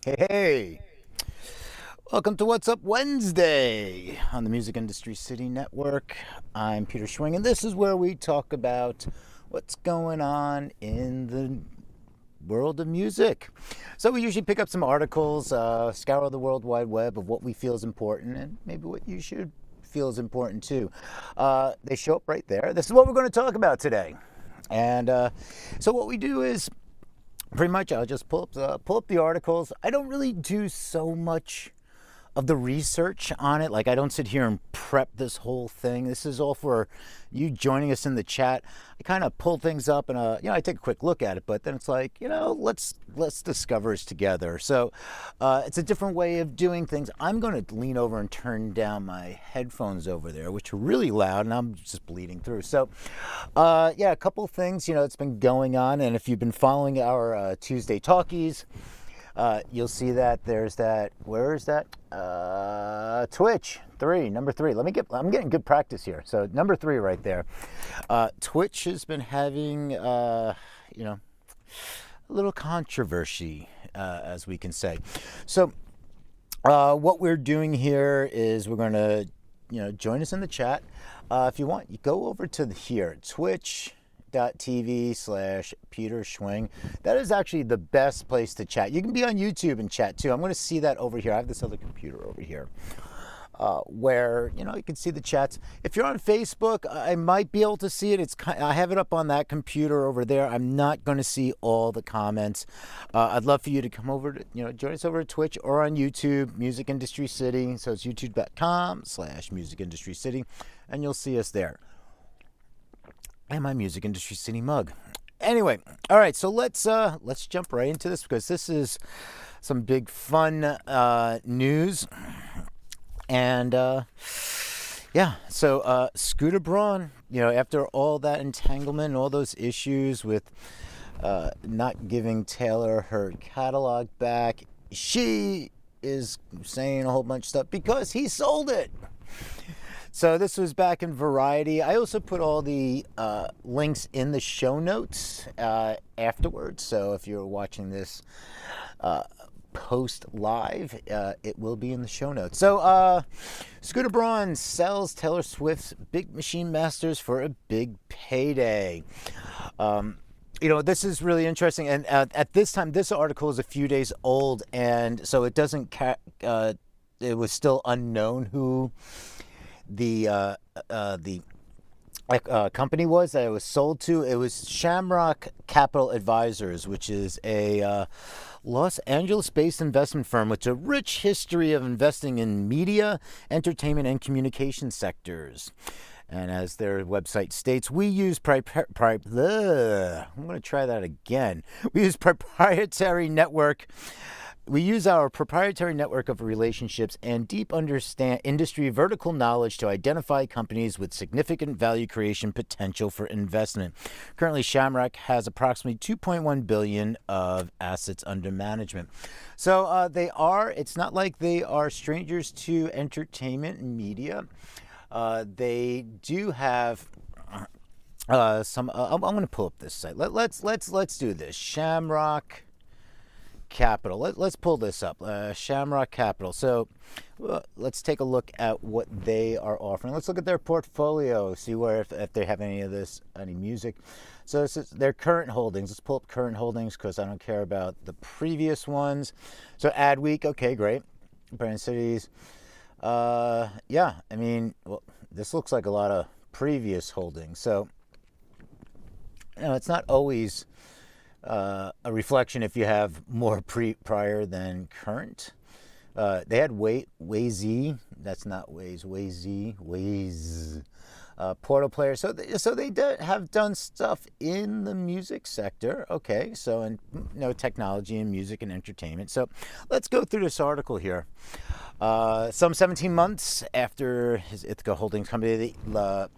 Hey, welcome to What's Up Wednesday on the Music Industry City Network. I'm Peter Schwing, and this is where we talk about what's going on in the world of music. So we usually pick up some articles, scour the World Wide Web of what we feel is important and maybe what you should feel is important too. They show up right there. This is what we're going to talk about today. And so what we do is pretty much I'll just pull up the articles. I don't really do so much of the research on it. Like, I don't sit here and prep this whole thing. This is all for you joining us in the chat. I kind of pull things up and I take a quick look at it, but then it's like, let's discover it together. So it's a different way of doing things. I'm going to lean over and turn down my headphones over there, which are really loud, and I'm just bleeding through. So a couple things it's been going on, and if you've been following our Tuesday talkies, you'll see that there's that. Where is that? Twitch number 3. I'm getting good practice here. So number 3 right there. Twitch has been having a little controversy, as we can say. So what we're doing here is we're going to join us in the chat. If you want, you go over to here, twitch.tv/Peter Schwing. That is actually the best place to chat. You can be on YouTube and chat too. I'm going to see that over here. I have this other computer over here where you can see the chats. If you're on Facebook, I might be able to see it. I have it up on that computer over there. I'm not going to see all the comments. I'd love for you to come over to join us over at Twitch or on YouTube, Music Industry City. So it's youtube.com/Music Industry City, and you'll see us there. And my Music Industry City mug. Anyway, all right, so let's jump right into this, because this is some big fun news. And so Scooter Braun, after all that entanglement and all those issues with not giving Taylor her catalog back, she is saying a whole bunch of stuff because he sold it. So this was back in Variety. I also put all the links in the show notes afterwards. So if you're watching this post live, it will be in the show notes. So Scooter Braun sells Taylor Swift's Big Machine Masters for a big payday. This is really interesting. And at this time, this article is a few days old, and so it doesn't. It was still unknown who the company was that it was sold to. It was Shamrock Capital Advisors, which is a Los Angeles-based investment firm with a rich history of investing in media, entertainment, and communication sectors. And as their website states, we use I'm going to try that again. We use our proprietary network of relationships and deep industry vertical knowledge to identify companies with significant value creation potential for investment. Currently, Shamrock has approximately $2.1 billion of assets under management. So it's not like they are strangers to entertainment and media. They do have some. I'm going to pull up this site. Let's do this. Shamrock Capital. Let's pull this up. Shamrock Capital. So let's take a look at what they are offering. Let's look at their portfolio, see if they have any music. So this is their current holdings. Let's pull up current holdings because I don't care about the previous ones. So Adweek, okay, great. Brand Cities. This looks like a lot of previous holdings. So it's not always a reflection if you have more prior than current. They had Waze. That's not Waze. Portal Player. So they have done stuff in the music sector. Okay, so and technology and music and entertainment. So let's go through this article here. Some 17 months after his Ithaca Holdings company, the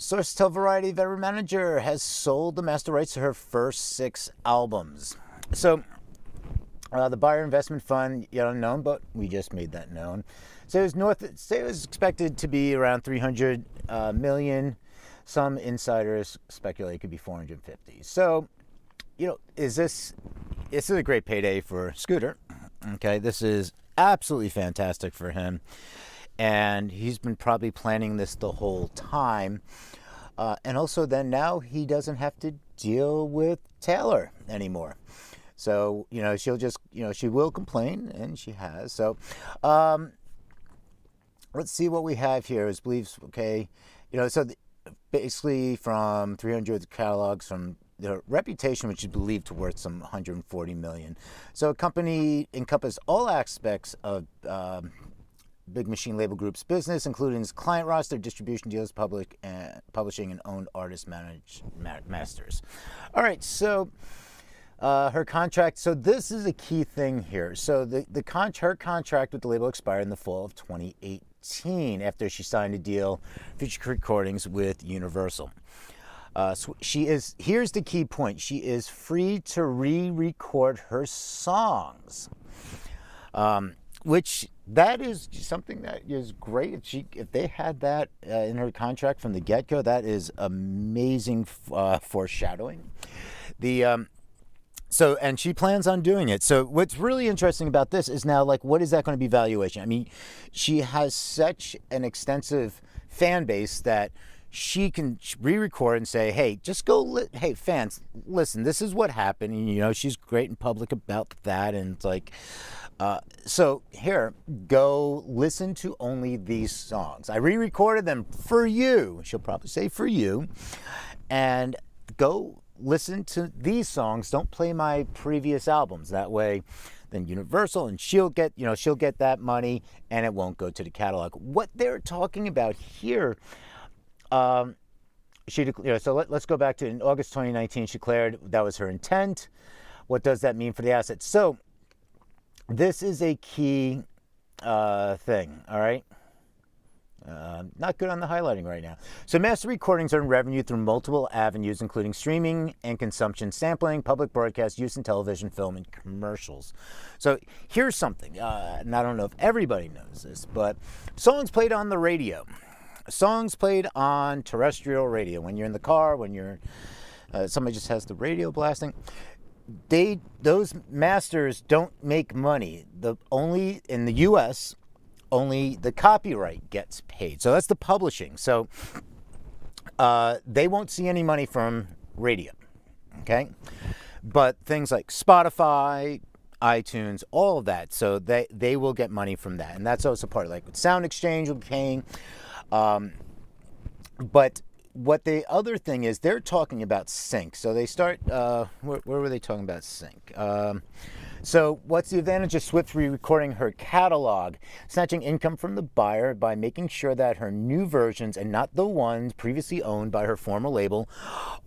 sources tell Variety veteran manager has sold the master rights to her first 6 albums. So the buyer investment fund, yet unknown, but we just made that known. So it was expected to be around 300 million. Some insiders speculate it could be 450. So, is this this is a great payday for Scooter. Okay, this is absolutely fantastic for him. And he's been probably planning this the whole time. And also then now he doesn't have to deal with Taylor anymore. So, she'll just, she will complain, and she has. So, let's see what we have here. Is believes, okay, basically from 300 catalogs from their reputation, which is believed to worth some 140 million. So, a company encompasses all aspects of Big Machine Label Group's business, including its client roster, distribution deals, publishing, and owned artist masters. All right, so her contract. So this is a key thing here. So her contract with the label expired in the fall of 2018 after she signed a deal, future recordings with Universal. Here's the key point. She is free to re-record her songs. Which that is something that is great. If they had that in her contract from the get-go, that is amazing foreshadowing. And she plans on doing it. So what's really interesting about this is now, what is that going to be valuation? I mean, she has such an extensive fan base that she can re-record and say, hey, just go, hey, fans, listen, this is what happened. And, she's great in public about that. And it's like, so here, go listen to only these songs. I re-recorded them for you. She'll probably say for you. And go listen to these songs. Don't play my previous albums. That way, then Universal, and she'll get that money, and it won't go to the catalog. What they're talking about here, so let's go back to in August 2019. She declared that was her intent. What does that mean for the assets? So this is a key thing. All right. Not good on the highlighting right now. So master recordings earn revenue through multiple avenues, including streaming and consumption, sampling, public broadcast, use in television, film, and commercials. So here's something, and I don't know if everybody knows this, but songs played on the radio, songs played on terrestrial radio, when you're in the car, when you're, somebody just has the radio blasting, those masters don't make money. Only in the U.S., only the copyright gets paid. So that's the publishing. So they won't see any money from radio, okay? But things like Spotify, iTunes, all of that, so they will get money from that. And that's also part of, with Sound Exchange will be paying. But what the other thing is, they're talking about sync. So they start, where were they talking about sync? So what's the advantage of Swift re-recording her catalog? Snatching income from the buyer by making sure that her new versions, and not the ones previously owned by her former label,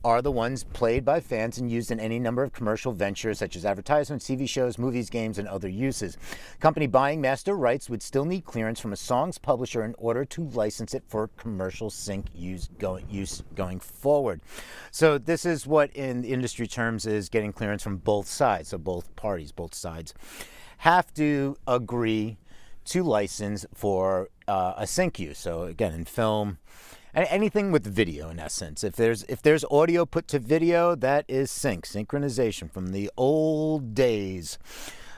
are the ones played by fans and used in any number of commercial ventures such as advertisements, TV shows, movies, games, and other uses. Company buying master rights would still need clearance from a song's publisher in order to license it for commercial sync use going forward. So this is what in industry terms is getting clearance from both sides. So both parties, both sides have to agree to license for a sync use. So again, in film, anything with video, in essence, if there's audio put to video, that is synchronization from the old days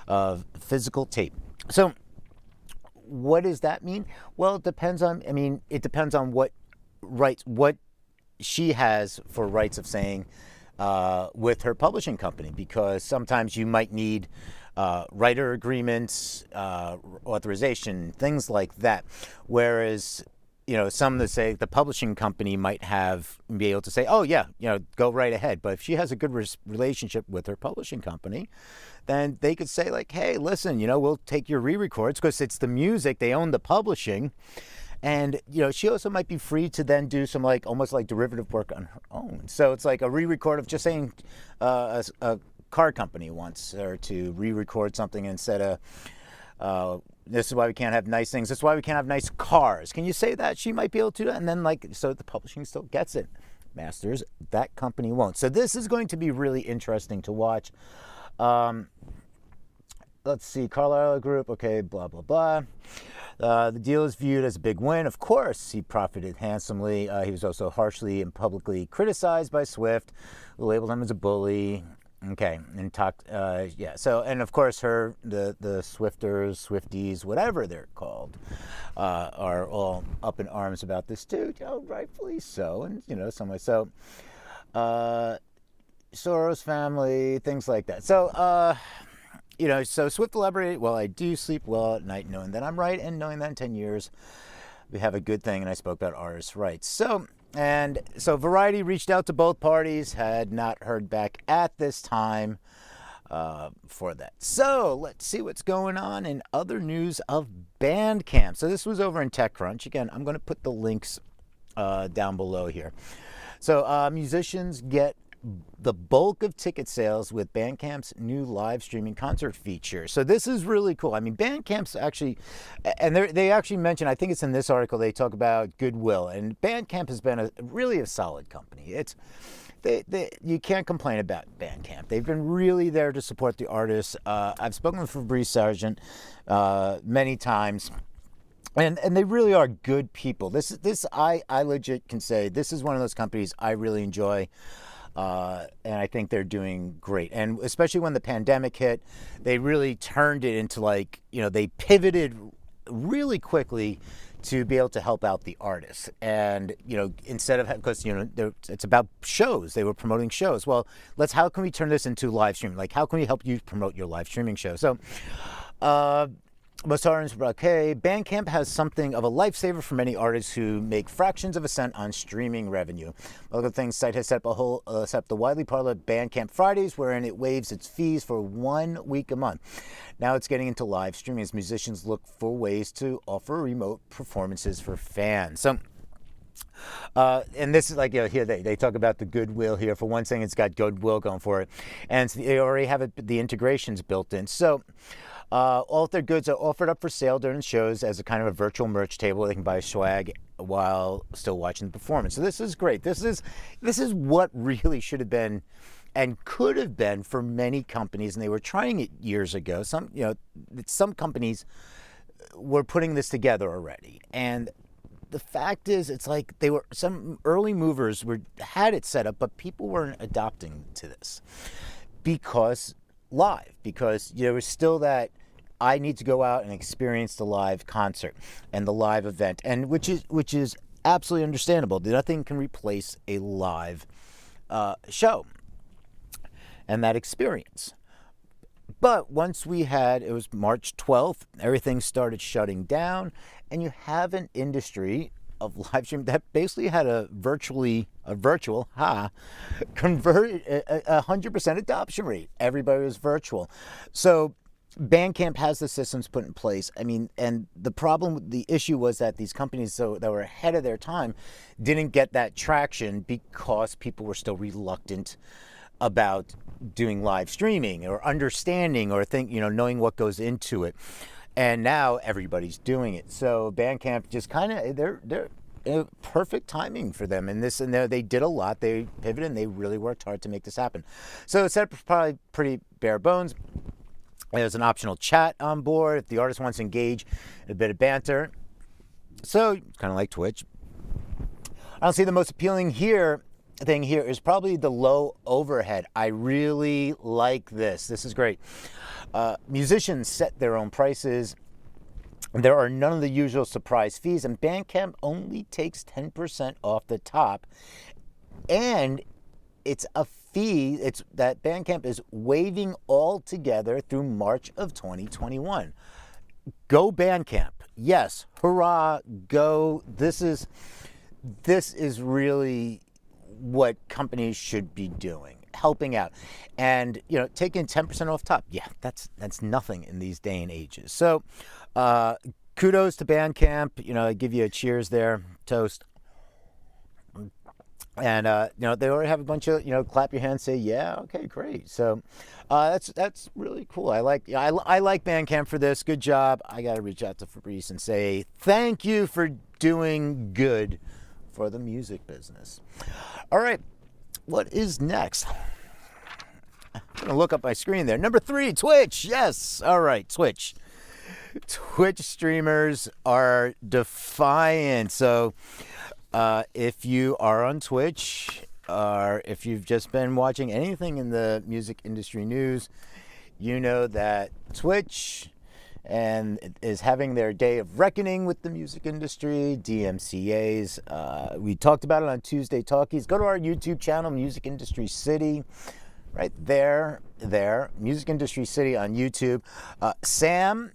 of physical tape. So what does that mean? Well, it depends on what rights, what she has for rights of saying with her publishing company, because sometimes you might need writer agreements, authorization, things like that. Whereas, some that say the publishing company might be able to say, oh yeah, go right ahead. But if she has a good relationship with her publishing company, then they could say hey, listen, we'll take your re-records because it's the music, they own the publishing. And, she also might be free to then do some almost derivative work on her own. So it's like a re-record of just saying a car company wants her to re-record something instead of, this is why we can't have nice things. This is why we can't have nice cars. Can you say that? She might be able to do that. And then so the publishing still gets it. Masters, that company won't. So this is going to be really interesting to watch. Let's see, Carlyle Group, okay, blah, blah, blah. The deal is viewed as a big win. Of course, he profited handsomely. He was also harshly and publicly criticized by Swift, who labeled him as a bully. Okay, and talk. Yeah. So, and of course, the Swifters, Swifties, whatever they're called, are all up in arms about this too. Rightfully so, and some way. So, Soros family, things like that. So, so Swift elaborated. Well, I do sleep well at night, knowing that I'm right, and knowing that in 10 years we have a good thing. And I spoke about artists' rights. So Variety reached out to both parties, had not heard back at this time for that. So let's see what's going on in other news of Bandcamp. So this was over in TechCrunch. Again, I'm going to put the links down below here. So musicians get the bulk of ticket sales with Bandcamp's new live streaming concert feature. So this is really cool. I mean, Bandcamp's actually, and they actually mention, I think it's in this article, they talk about goodwill, and Bandcamp has been really a solid company. You can't complain about Bandcamp. They've been really there to support the artists. I've spoken with Fabrice Sargent many times. And they really are good people. I legit can say this is one of those companies I really enjoy. And I think they're doing great. And especially when the pandemic hit, they really turned it into they pivoted really quickly to be able to help out the artists. And, instead of, because, it's about shows, they were promoting shows. Well, how can we turn this into live streaming? How can we help you promote your live streaming show? So, Masarans Braque, Bandcamp has something of a lifesaver for many artists who make fractions of a cent on streaming revenue. Other things, site has set up the widely popular Bandcamp Fridays, wherein it waives its fees for 1 week a month. Now it's getting into live streaming as musicians look for ways to offer remote performances for fans. So, and this is here they talk about the goodwill here. For one thing, it's got goodwill going for it, and they already have the integrations built in. So. All of their goods are offered up for sale during shows as a kind of a virtual merch table. They can buy swag while still watching the performance. So this is great. This is what really should have been and could have been for many companies, and they were trying it years ago. Some companies were putting this together already, and the fact is, it's some early movers had it set up, but people weren't adopting to this because there was still that I need to go out and experience the live concert and the live event, and which is absolutely understandable. Nothing can replace a live show and that experience. But once it was March 12th, everything started shutting down, and you have an industry of live stream that basically had a virtual converted 100% adoption rate. Everybody was virtual. So Bandcamp has the systems put in place. I mean, and the issue was that these companies that were ahead of their time didn't get that traction because people were still reluctant about doing live streaming or understanding or knowing what goes into it. And now everybody's doing it. So Bandcamp just kind of, they're perfect timing for them. And they did a lot. They pivoted and they really worked hard to make this happen. So it's probably pretty bare bones. There's an optional chat on board if the artist wants to engage in a bit of banter. So it's kind of like Twitch. Honestly, the most appealing thing here is probably the low overhead. I really like this. This is great. Musicians set their own prices. There are none of the usual surprise fees, and Bandcamp only takes 10% off the top. And it's a fee that Bandcamp is waiving altogether through March of 2021. Go Bandcamp. Yes, hurrah, go. This is really what companies should be doing, helping out. And, taking 10% off top, yeah, that's nothing in these day and ages. So, kudos to Bandcamp. I give you a cheers there, toast. And they already have a bunch of clap your hands, say yeah, okay, great. So that's really cool. I like Bandcamp for this. Good job. I got to reach out to Fabrice and say thank you for doing good for the music business. All right, what is next? I'm gonna look up my screen there. Number 3, Twitch. Yes. All right, Twitch. Twitch streamers are defiant. So if you are on Twitch, if you've just been watching anything in the music industry news, you know that Twitch is having their day of reckoning with the music industry, DMCAs. We talked about it on Tuesday Talkies. Go to our YouTube channel, Music Industry City. Right there, Music Industry City on YouTube. Sam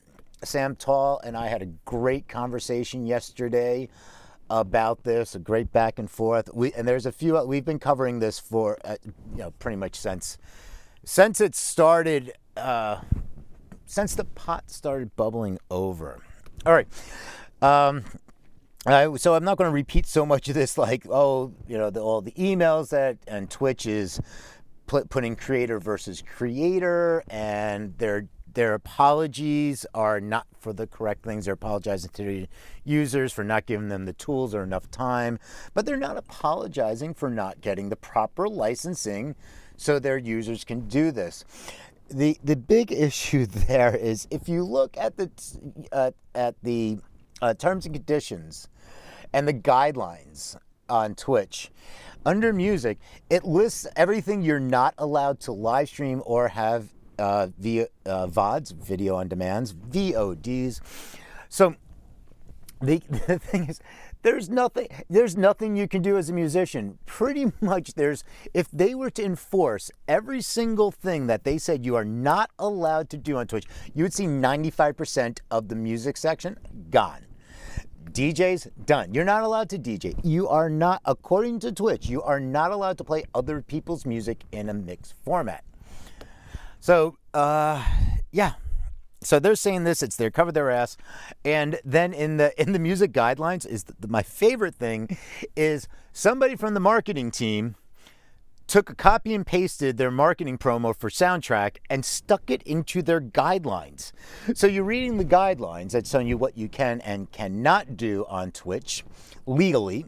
Tall and I had a great conversation yesterday about this, a great back and forth. There's a few, we've been covering this for, pretty much since it started, since the pot started bubbling over. All right. So I'm not going to repeat so much of this, like, all the emails and Twitch is putting creator versus creator, and their apologies are not for the correct things. They're apologizing to the users for not giving them the tools or enough time, but they're not apologizing for not getting the proper licensing so their users can do this. The big issue there is, if you look at the terms and conditions and the guidelines on Twitch, under music, it lists everything you're not allowed to live stream or have via VODs, video on demands, VODs. So the thing is, there's nothing you can do as a musician. Pretty much if they were to enforce every single thing that they said you are not allowed to do on Twitch, you would see 95% of the music section gone. DJs, done. You're not allowed to DJ. You are not, according to Twitch, you are not allowed to play other people's music in a mixed format. So, yeah. So they're saying this, they're covered their ass. And then in the music guidelines is my favorite thing is somebody from the marketing team took a copy and pasted their marketing promo for Soundtrack and stuck it into their guidelines. So you're reading the guidelines that's telling you what you can and cannot do on Twitch legally.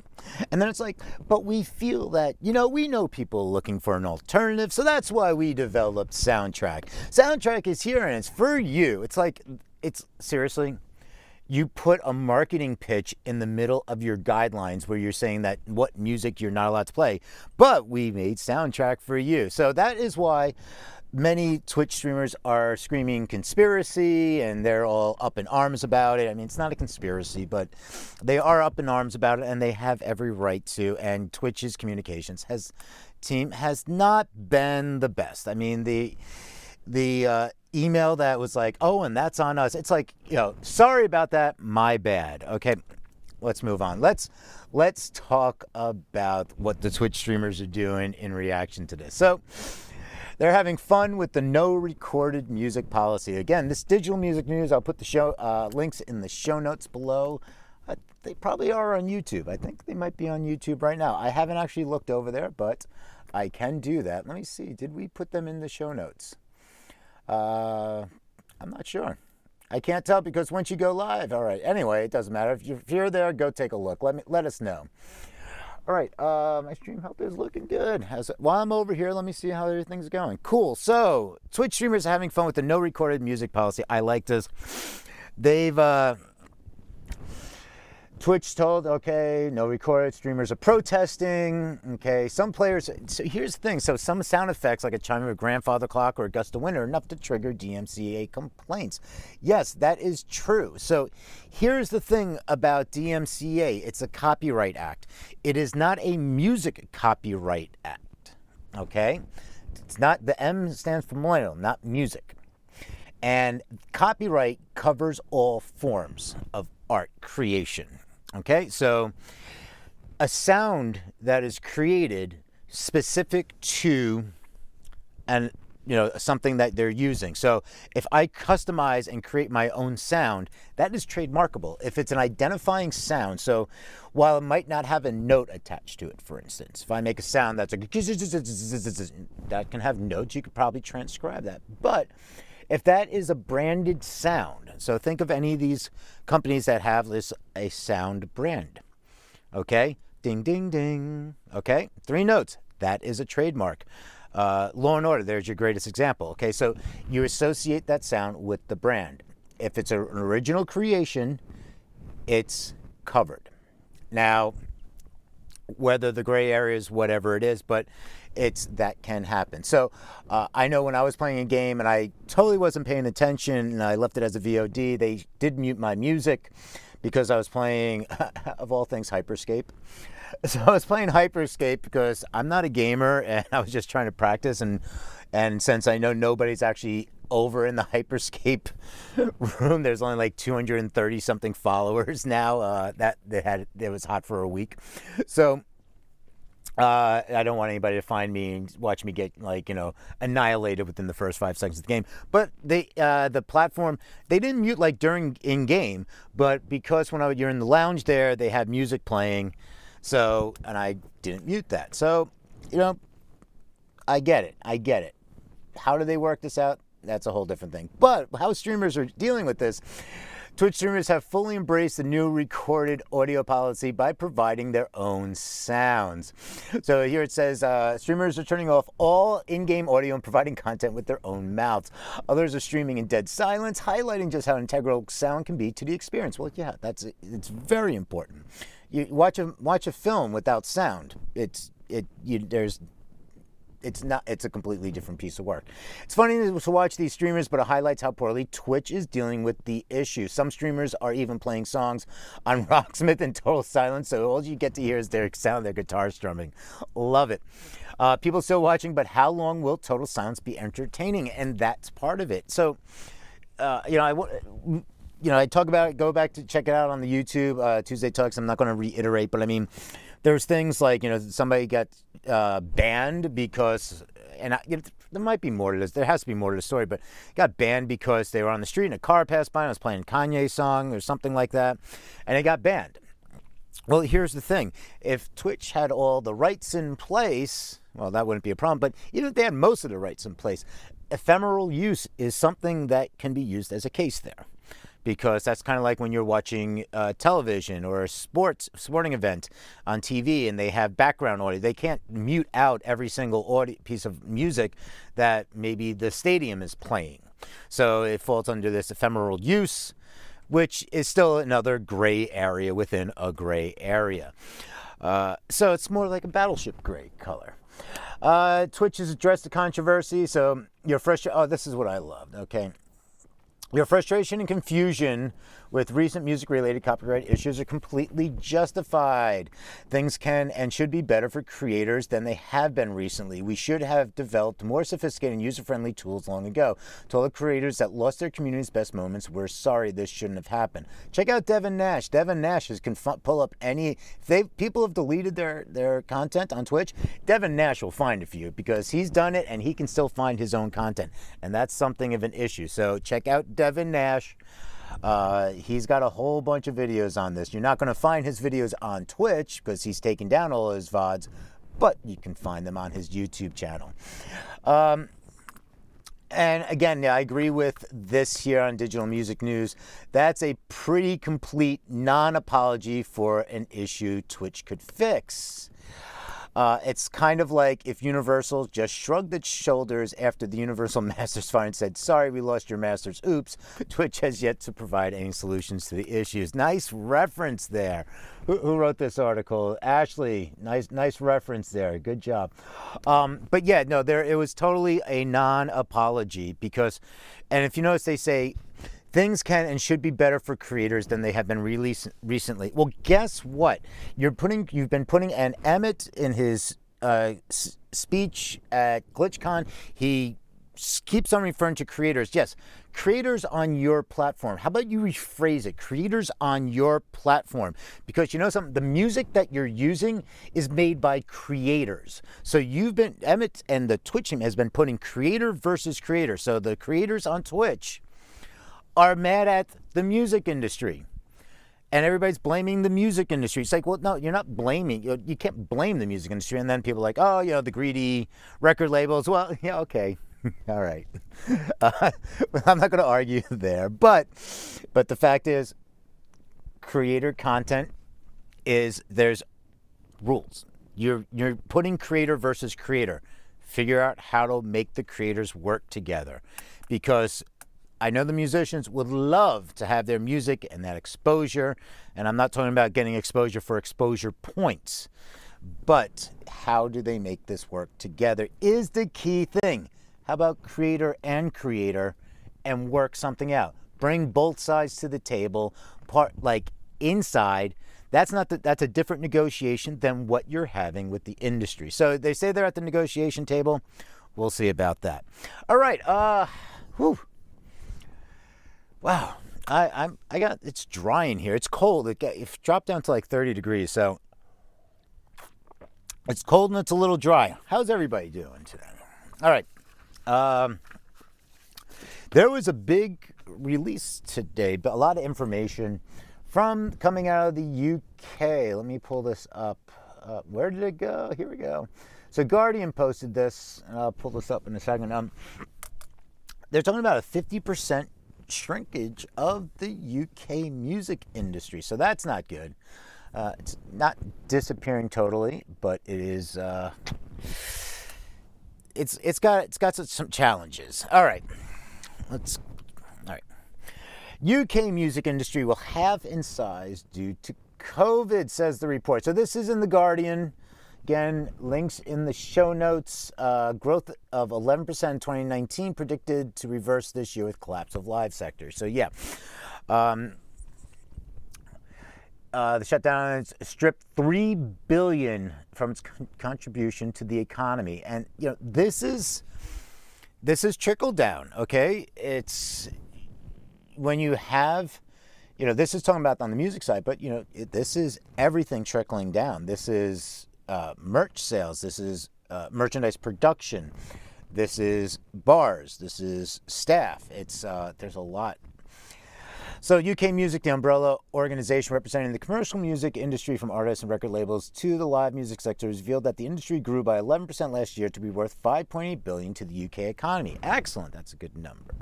And then it's like, but we feel that, we know people looking for an alternative, so that's why we developed Soundtrack. Soundtrack is here and it's for you. It's like, seriously, you put a marketing pitch in the middle of your guidelines where you're saying that what music you're not allowed to play, but we made Soundtrack for you. So that is why many Twitch streamers are screaming conspiracy, and they're all up in arms about it. I mean, it's not a conspiracy, but they are up in arms about it, and they have every right to. And Twitch's communications team has not been the best. I mean, the email that was like, oh, and that's on us. It's like, sorry about that. My bad. Okay, let's move on. Let's talk about what the Twitch streamers are doing in reaction to this. So they're having fun with the no recorded music policy. Again, this digital music news, I'll put the show links in the show notes below. They probably are on YouTube. I think they might be on YouTube right now. I haven't actually looked over there, but I can do that. Let me see. Did we put them in the show notes? I'm not sure. I can't tell because once you go live, all right. Anyway, it doesn't matter. If you're there, go take a look. Let us know. All right, my stream health is looking good. While I'm over here, let me see how everything's going. Cool. So Twitch streamers are having fun with the no recorded music policy. I like this. Twitch told, okay, no recorded, streamers are protesting, okay, some players, so here's the thing, so some sound effects like a chime of a grandfather clock or a gust of wind are enough to trigger DMCA complaints. Yes, that is true. So here's the thing about DMCA, it's a copyright act. It is not a music copyright act, okay? It's not, the M stands for millennial, not music. And copyright covers all forms of art creation. Okay, so a sound that is created specific to something that they're using. So if I customize and create my own sound, that is trademarkable. If it's an identifying sound, so while it might not have a note attached to it, for instance, if I make a sound that's like that can have notes, you could probably transcribe that. But if that is a branded sound, so think of any of these companies that have a sound brand, okay? Ding, ding, ding, okay? 3 notes, that is a trademark. Law and Order, there's your greatest example, okay? So you associate that sound with the brand. If it's an original creation, it's covered. Now, whether the gray area is whatever it is, but that can happen. So I know when I was playing a game and I totally wasn't paying attention and I left it as a VOD, they did mute my music because I was playing, of all things, Hyperscape. So I was playing Hyperscape because I'm not a gamer and I was just trying to practice, and since I know nobody's actually over in the Hyperscape room, there's only like 230 something followers now. It was hot for a week. So I don't want anybody to find me and watch me get annihilated within the first 5 seconds of the game. But the platform, they didn't mute like during in game, but because when you're in the lounge there, they have music playing. So, and I didn't mute that. So, I get it. How do they work this out? That's a whole different thing. But how streamers are dealing with this, Twitch streamers have fully embraced the new recorded audio policy by providing their own sounds. So here it says, streamers are turning off all in-game audio and providing content with their own mouths. Others are streaming in dead silence, highlighting just how integral sound can be to the experience. Well, yeah, it's very important. You watch a film without sound. It's a completely different piece of work. It's funny to watch these streamers, but it highlights how poorly Twitch is dealing with the issue. Some streamers are even playing songs on Rocksmith in total silence, so all you get to hear is their guitar strumming. Love it. People still watching, but how long will total silence be entertaining? And that's part of it. So, I talk about it, go back to check it out on the YouTube, Tuesday Talks. I'm not going to reiterate, but I mean, there's things like, somebody got banned because, and there might be more to this. There has to be more to the story, but got banned because they were on the street and a car passed by and was playing a Kanye song or something like that, and they got banned. Well, here's the thing. If Twitch had all the rights in place, well, that wouldn't be a problem, but even if they had most of the rights in place, ephemeral use is something that can be used as a case there. Because that's kind of like when you're watching television or a sporting event on TV and they have background audio. They can't mute out every single audio piece of music that maybe the stadium is playing. So it falls under this ephemeral use, which is still another gray area within a gray area. So it's more like a battleship gray color. Twitch has addressed the controversy. So you're frustrated. Oh, this is what I loved. Okay. Your frustration and confusion with recent music-related copyright issues are completely justified. Things can and should be better for creators than they have been recently. We should have developed more sophisticated and user-friendly tools long ago. To all the creators that lost their community's best moments, we're sorry this shouldn't have happened. Check out Devin Nash. Devin Nash can pull up any... If people have deleted their content on Twitch, Devin Nash will find it for you because he's done it and he can still find his own content. And that's something of an issue. So check out Devin Nash. He's got a whole bunch of videos on this. You're not going to find his videos on Twitch because he's taken down all his VODs, but you can find them on his YouTube channel. And again, I agree with this here on Digital Music News. That's a pretty complete non-apology for an issue Twitch could fix. It's kind of like if Universal just shrugged its shoulders after the Universal Masters fire and said, sorry, we lost your masters. Oops. Twitch has yet to provide any solutions to the issues. Nice reference there. Who wrote this article? Ashley. Nice reference there. Good job. But yeah, no, it was totally a non-apology because, and if you notice, they say, things can and should be better for creators than they have been released recently. Well, guess what? You've been putting, and Emmett in his speech at GlitchCon, he keeps on referring to creators. Yes, creators on your platform. How about you rephrase it? Creators on your platform. Because you know something? The music that you're using is made by creators. So Emmett and the Twitch team has been putting creator versus creator. So the creators on Twitch are mad at the music industry. And everybody's blaming the music industry. It's like, well, no, you're not blaming. You can't blame the music industry. And then people are like, oh, the greedy record labels. Well, yeah, okay. All right. I'm not going to argue there. But the fact is, creator content there's rules. You're putting creator versus creator. Figure out how to make the creators work together. Because I know the musicians would love to have their music and that exposure, and I'm not talking about getting exposure for exposure points, But how do they make this work together is the key thing. How about creator and work something out? Bring both sides to the table. Inside, that's a different negotiation than what you're having with the industry. So they say they're at the negotiation table. We'll see about that. All right. Wow. It's dry in here. It's cold. It dropped down to like 30 degrees. So it's cold and it's a little dry. How's everybody doing today? All right. There was a big release today, but a lot of information from coming out of the UK. Let me pull this up. Where did it go? Here we go. So Guardian posted this, and I'll pull this up in a second. They're talking about a 50% shrinkage of the UK music industry. So that's not good. It's not disappearing totally, but it is. It's got some challenges. All right. UK music industry will halve in size due to COVID, says the report. So this is in the Guardian. Again, links in the show notes. Growth of 11% in 2019 predicted to reverse this year with collapse of live sector. So yeah, the shutdown stripped $3 billion from its contribution to the economy, and this is trickle down. Okay, it's when you have, this is talking about on the music side, but this is everything trickling down. This is merch sales. This is merchandise production. This is bars. This is staff. It's there's a lot. So UK Music, the umbrella organization representing the commercial music industry from artists and record labels to the live music sector, revealed that the industry grew by 11% last year to be worth $5.8 billion to the UK economy. Excellent. That's a good number.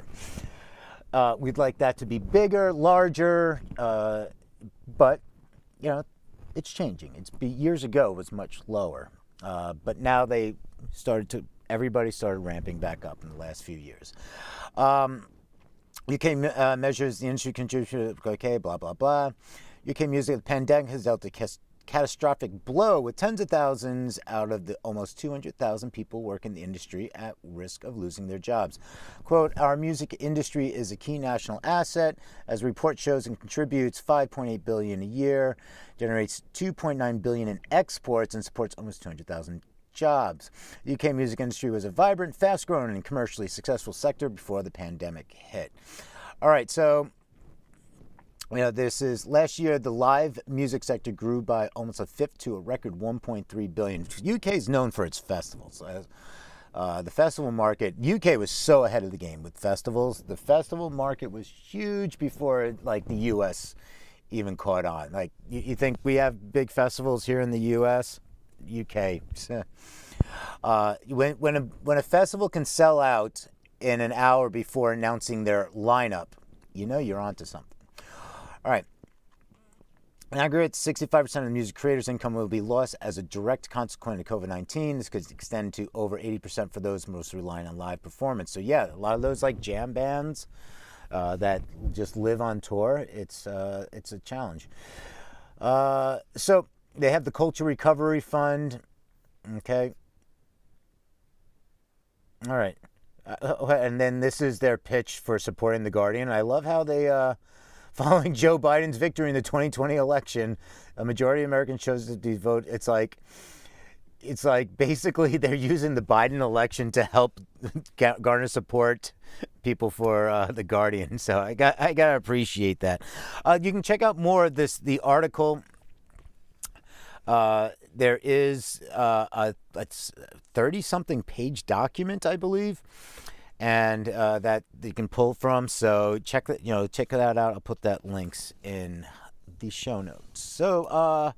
We'd like that to be bigger, larger, but it's changing. Years ago it was much lower, but now everybody started ramping back up in the last few years. UK measures the industry contribution. Okay, blah blah blah. UK music, the pandemic has dealt a catastrophic blow with tens of thousands out of the almost 200,000 people working in the industry at risk of losing their jobs. Quote, our music industry is a key national asset, as the report shows, and contributes $5.8 billion a year, generates $2.9 billion in exports, and supports almost 200,000 jobs. The UK music industry was a vibrant, fast-growing, and commercially successful sector before the pandemic hit. All right, so this is last year. The live music sector grew by almost a fifth to a record $1.3 billion. UK is known for its festivals. The festival market, UK was so ahead of the game with festivals. The festival market was huge before the US even caught on. You think we have big festivals here in the US? UK. When a festival can sell out in an hour before announcing their lineup, you're onto something. All right. In aggregate, 65% of the music creators' income will be lost as a direct consequence of COVID-19. This could extend to over 80% for those most relying on live performance. So yeah, a lot of those jam bands that just live on tour. It's a challenge. So they have the Culture Recovery Fund. Okay. All right. And then this is their pitch for supporting the Guardian. I love how they, following Joe Biden's victory in the 2020 election, a majority of Americans chose to vote. It's like basically they're using the Biden election to help garner support people for the Guardian. So I gotta appreciate that. You can check out more of the article. There is a 30-something page document, I believe, and that you can pull from. So check that out. I'll put that links in the show notes. So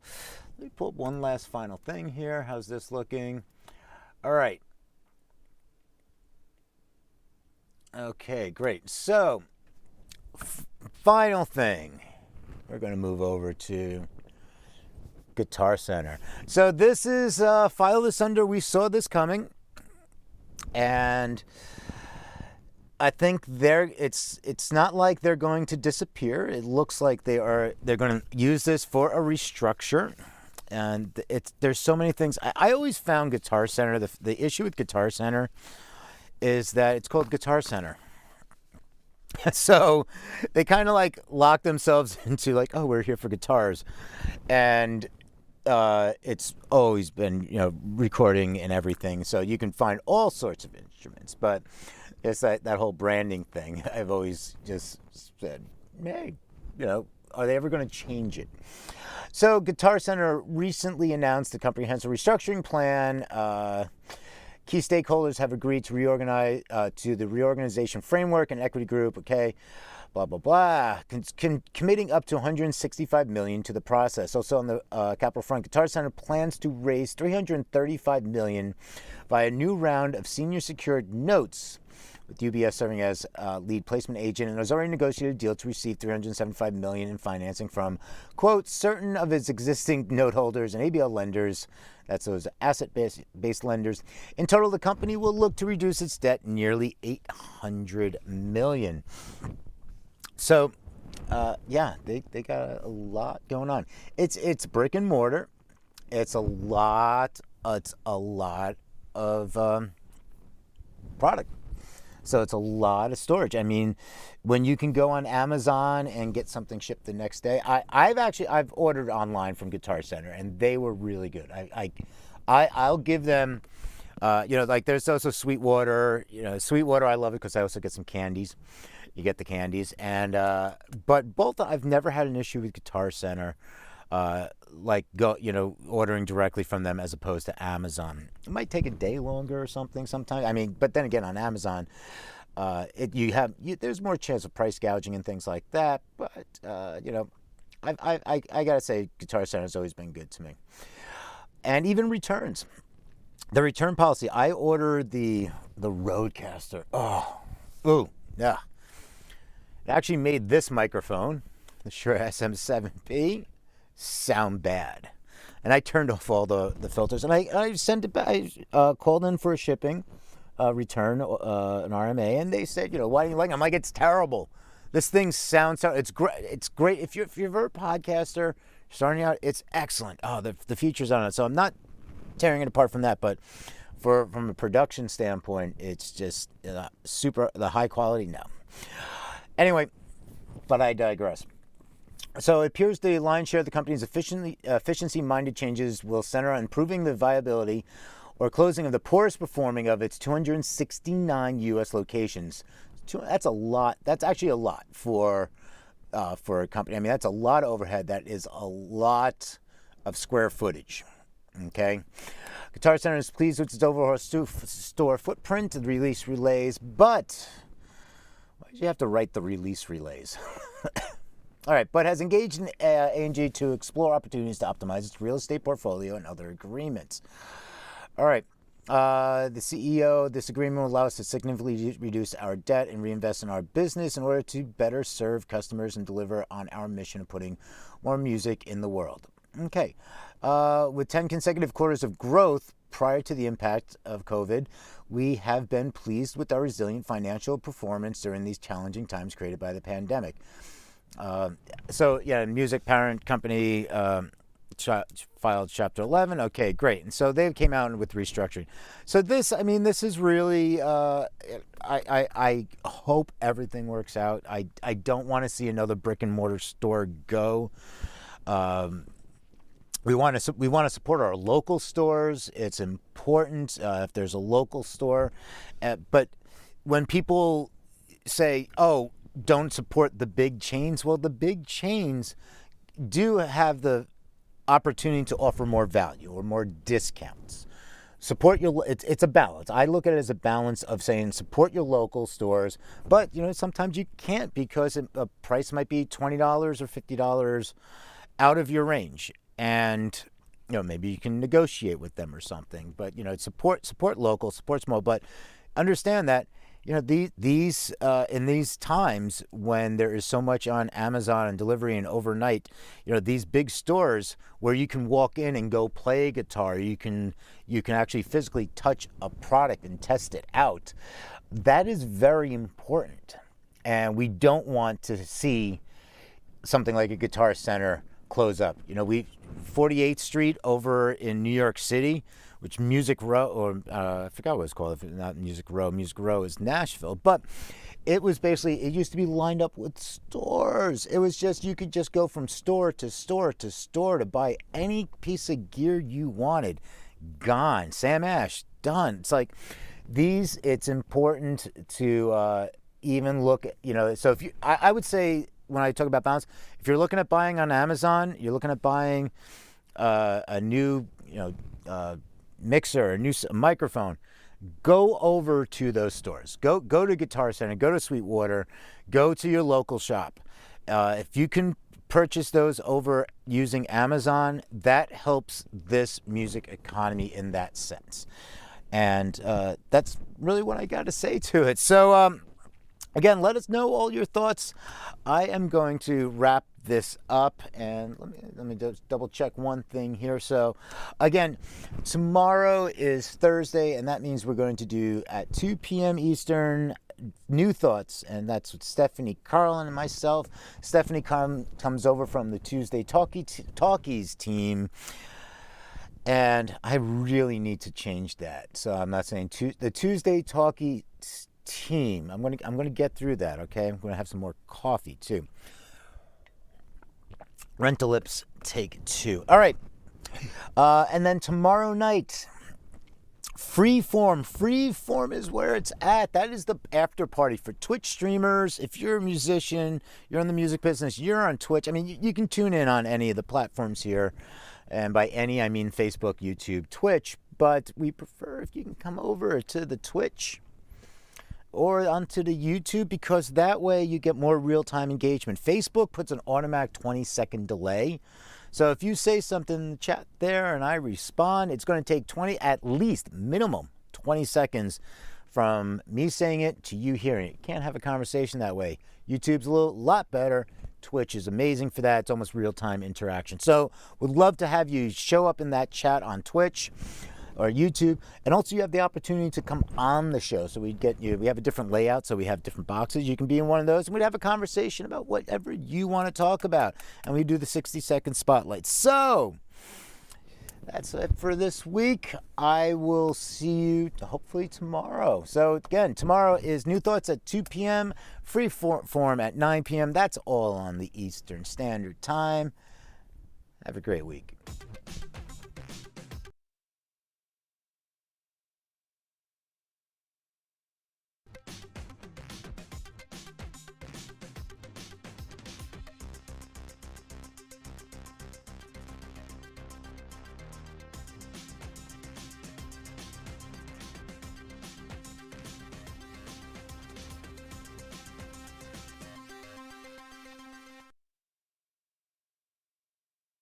let me pull up one last final thing here. How's this looking? All right. Okay, great. So final thing, we're going to move over to Guitar Center. So this is File This Under. We saw this coming, and I think it's not like they're going to disappear. It looks like they're going to use this for a restructure. And there's so many things. I always found Guitar Center, the issue with Guitar Center is that it's called Guitar Center. So they kind of like lock themselves into like, oh, we're here for guitars. And it's always been, recording and everything. So you can find all sorts of instruments. But it's that whole branding thing. I've always just said, hey, are they ever going to change it? So Guitar Center recently announced a comprehensive restructuring plan. Key stakeholders have agreed to reorganize to the reorganization framework and equity group. Okay, blah blah blah. Committing up to $165 million to the process. Also on the capital front, Guitar Center plans to raise $335 million via a new round of senior secured notes, with UBS serving as lead placement agent, and has already negotiated a deal to receive $375 million in financing from, quote, certain of its existing note holders and ABL lenders. That's those asset-based lenders. In total, the company will look to reduce its debt nearly $800 million. So, they got a lot going on. It's brick and mortar. It's a lot of product. So it's a lot of storage. I mean, when you can go on Amazon and get something shipped the next day, I've ordered online from Guitar Center and they were really good. I'll give them, like there's also Sweetwater. Sweetwater, I love it because I also get some candies. You get the candies, and but both I've never had an issue with Guitar Center. Ordering directly from them as opposed to Amazon. It might take a day longer or something sometimes. I mean, but then again, on Amazon, there's more chance of price gouging and things like that. But I gotta say, Guitar Center has always been good to me. And even returns. The return policy. I ordered the Rodecaster. Yeah. It actually made this microphone, the Shure SM7B, sound bad. And I turned off all the filters, and I sent it back. I called in for a shipping return, an RMA, and they said, why do you like it? I'm like, it's terrible. This thing sounds terrible. It's great. It's great. If you're a podcaster starting out, it's excellent. Oh, the features on it. So I'm not tearing it apart from that, but from a production standpoint, it's just super, the high quality, no. Anyway, but I digress. So it appears the lion's share of the company's efficiency-minded changes will center on improving the viability or closing of the poorest performing of its 269 U.S. locations. That's a lot. That's actually a lot for a company. I mean, that's a lot of overhead. That is a lot of square footage. Okay. Guitar Center is pleased with its overall store footprint and release relays, but why did you have to write the release relays? All right, but has engaged in A&G to explore opportunities to optimize its real estate portfolio and other agreements. All right, the CEO, this agreement will allow us to significantly reduce our debt and reinvest in our business in order to better serve customers and deliver on our mission of putting more music in the world. Okay, with 10 consecutive quarters of growth prior to the impact of COVID, we have been pleased with our resilient financial performance during these challenging times created by the pandemic. Music parent company filed Chapter 11. Okay, great. And so they came out with restructuring. So this is really, I hope everything works out. I don't want to see another brick and mortar store go. We want to support our local stores. It's important if there's a local store. But when people say, oh, don't support the big chains. Well, the big chains do have the opportunity to offer more value or more discounts. Support your, it's a balance. I look at it as a balance of saying support your local stores, but sometimes you can't because a price might be $20 or $50 out of your range. And maybe you can negotiate with them or something, but support local, support small, but understand that these in these times when there is so much on Amazon and delivery and overnight, these big stores where you can walk in and go play a guitar, you can actually physically touch a product and test it out. That is very important, and we don't want to see something like a Guitar Center close up. 48th Street over in New York City, which Music Row, or I forgot what it's called, if it's not Music Row. Music Row is Nashville. But it was basically, it used to be lined up with stores. It was just, you could just go from store to store to store to buy any piece of gear you wanted. Gone. Sam Ash, done. It's like it's important to even look at, so if you, I would say, when I talk about balance, if you're looking at buying on Amazon, you're looking at buying a new, mixer, a new microphone, go over to those stores. Go to Guitar Center, go to Sweetwater, go to your local shop. If you can purchase those over using Amazon, that helps this music economy in that sense. And that's really what I got to say to it. So, again, let us know all your thoughts. I am going to wrap this up, and let me just double check one thing here. So, again, tomorrow is Thursday, and that means we're going to do at 2 p.m. Eastern New Thoughts, and that's with Stephanie Carlin and myself. Stephanie comes over from the Tuesday Talkies team, and I really need to change that. So I'm not saying the Tuesday Talkies team. I'm gonna get through that. Okay, I'm gonna have some more coffee too. Rental Lips take 2. All right, and then tomorrow night, Freeform is where it's at. That is the after party for Twitch streamers. If you're a musician, you're in the music business, you're on Twitch. I mean, you can tune in on any of the platforms here, and by any I mean Facebook, YouTube, Twitch. But we prefer if you can come over to the Twitch or onto the YouTube, because that way you get more real-time engagement. Facebook puts an automatic 20-second delay. So if you say something in the chat there and I respond, it's going to take at least minimum 20 seconds from me saying it to you hearing it. You can't have a conversation that way. YouTube's a lot better. Twitch is amazing for that. It's almost real-time interaction. So would love to have you show up in that chat on Twitch or YouTube, and also you have the opportunity to come on the show. So we have a different layout, so we have different boxes. You can be in one of those, and we'd have a conversation about whatever you want to talk about, and we do the 60-second spotlight. So that's it for this week. I will see you hopefully tomorrow. So again, tomorrow is New Thoughts at 2 p.m., Freeform at 9 p.m. That's all on the Eastern Standard Time. Have a great week.